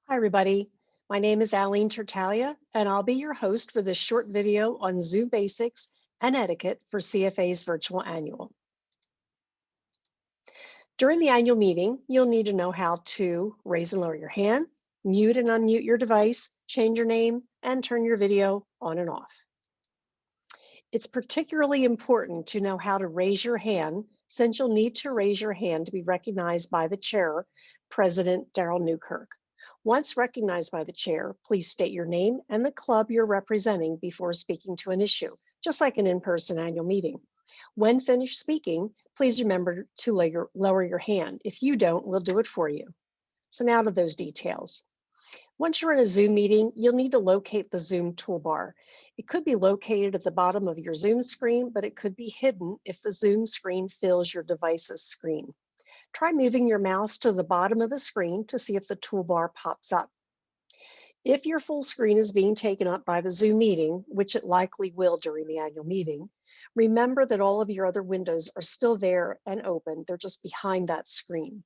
Hi, everybody. My name is Aline Tertalia, and I'll be your host for this short video on Zoom basics and etiquette for CFA's virtual annual. During the annual meeting, you'll need to know how to raise and lower your hand, mute and unmute your device, change your name, and turn your video on and off. It's particularly important to know how to raise your hand, since you'll need to raise your hand to be recognized by the chair, President Darrell Newkirk. Once recognized by the chair, please state your name and the club you're representing before speaking to an issue, just like an in-person annual meeting. When finished speaking, please remember to lower your hand. If you don't, we'll do it for you. So now to those details. Once you're in a Zoom meeting, you'll need to locate the Zoom toolbar. It could be located at the bottom of your Zoom screen, but it could be hidden if the Zoom screen fills your device's screen. Try moving your mouse to the bottom of the screen to see if the toolbar pops up. If your full screen is being taken up by the Zoom meeting, which it likely will during the annual meeting, remember that all of your other windows are still there and open. They're just behind that screen.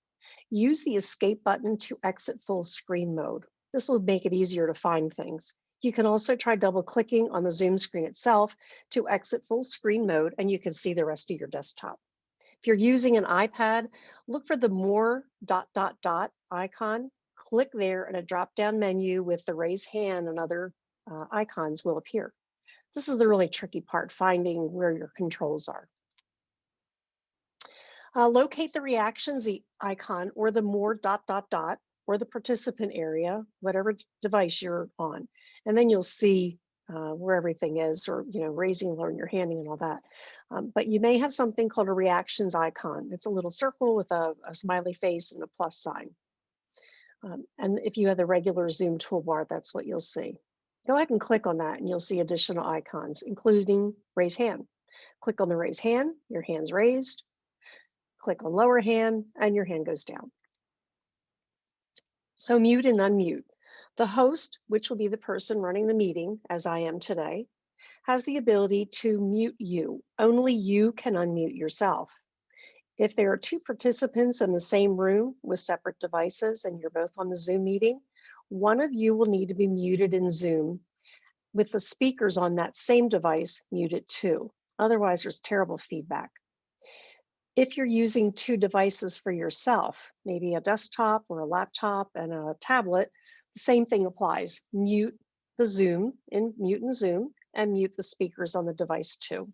Use the escape button to exit full screen mode. This will make it easier to find things. You can also try double clicking on the Zoom screen itself to exit full screen mode, and you can see the rest of your desktop. If you're using an iPad, look for the more ... icon, click there, and a drop-down menu with the raise hand and other icons will appear. This is the really tricky part, finding where your controls are. Locate the reactions icon or the more ... or the participant area, whatever device you're on. And then you'll see where everything is, or raising, lowering your handing and all that. But you may have something called a reactions icon. It's a little circle with a smiley face and a plus sign. And if you have the regular Zoom toolbar, that's what you'll see. Go ahead and click on that and you'll see additional icons, including raise hand. Click on the raise hand, your hand's raised. Click on lower hand and your hand goes down. So mute and unmute. The host, which will be the person running the meeting, as I am today, has the ability to mute you. Only you can unmute yourself. If there are two participants in the same room with separate devices and you're both on the Zoom meeting, one of you will need to be muted in Zoom with the speakers on that same device muted too. Otherwise, there's terrible feedback. If you're using two devices for yourself, maybe a desktop or a laptop and a tablet, the same thing applies. Mute the Zoom, mute in Zoom, and mute the speakers on the device too.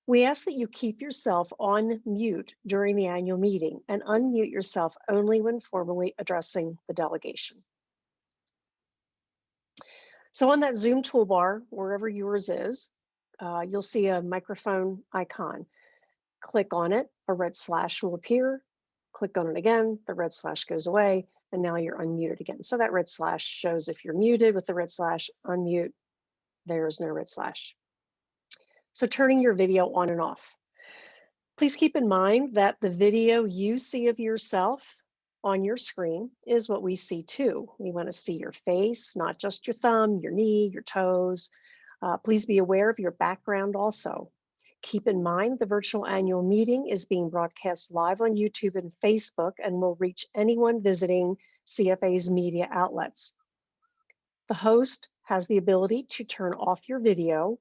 We ask that you keep yourself on mute during the annual meeting and unmute yourself only when formally addressing the delegation. So on that Zoom toolbar, wherever yours is, you'll see a microphone icon. Click on it, a red slash will appear. Click on it again, the red slash goes away, and now you're unmuted again. So that red slash shows if you're muted with the red slash, unmute, there's no red slash. So turning your video on and off. Please keep in mind that the video you see of yourself on your screen is what we see too. We want to see your face, not just your thumb, your knee, your toes. Please be aware of your background also. Keep in mind the virtual annual meeting is being broadcast live on YouTube and Facebook and will reach anyone visiting CFA's media outlets. The host has the ability to turn off your video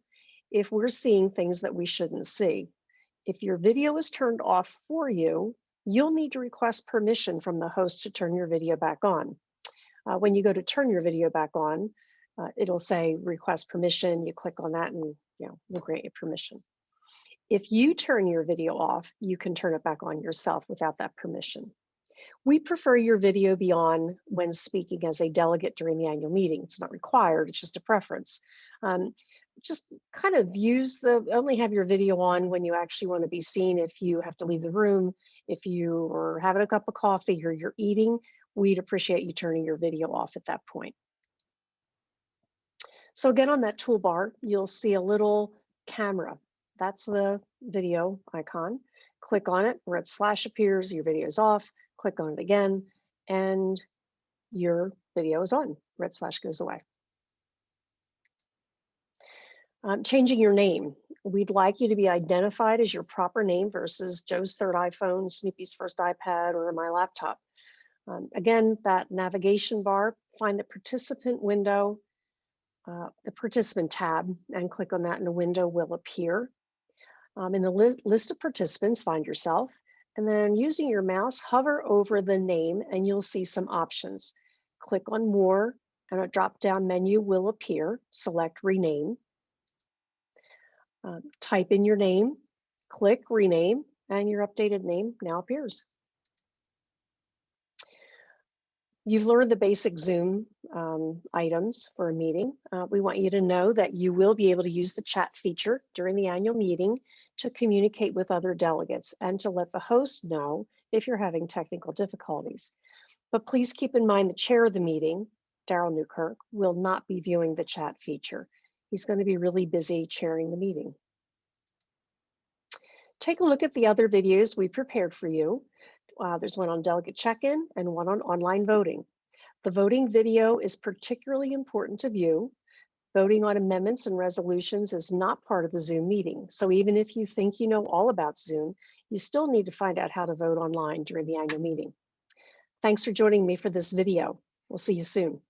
if we're seeing things that we shouldn't see. If your video is turned off for you, you'll need to request permission from the host to turn your video back on. When you go to turn your video back on, it'll say request permission. You click on that and we'll grant you permission. If you turn your video off, you can turn it back on yourself without that permission. We prefer your video be on when speaking as a delegate during the annual meeting. It's not required, it's just a preference. Just kind of only have your video on when you actually want to be seen. If you have to leave the room, if you are having a cup of coffee or you're eating, we'd appreciate you turning your video off at that point. So again, on that toolbar, you'll see a little camera. That's the video icon. Click on it, red slash appears, your video is off. Click on it again, and your video is on. Red slash goes away. Changing your name. We'd like you to be identified as your proper name versus Joe's third iPhone, Snoopy's first iPad, or my laptop. Again, that navigation bar, find the participant window, the participant tab, and click on that and a window will appear. In the list of participants, find yourself, and then using your mouse, hover over the name and you'll see some options. Click on More and a drop-down menu will appear. Select Rename. Type in your name, click Rename, and your updated name now appears. You've learned the basic Zoom items for a meeting. We want you to know that you will be able to use the chat feature during the annual meeting to communicate with other delegates and to let the host know if you're having technical difficulties. But please keep in mind the chair of the meeting, Daryl Newkirk, will not be viewing the chat feature. He's going to be really busy chairing the meeting. Take a look at the other videos we prepared for you. There's one on delegate check-in and one on online voting. The voting video is particularly important to view. Voting on amendments and resolutions is not part of the Zoom meeting. So even if you think you know all about Zoom, you still need to find out how to vote online during the annual meeting. Thanks for joining me for this video. We'll see you soon.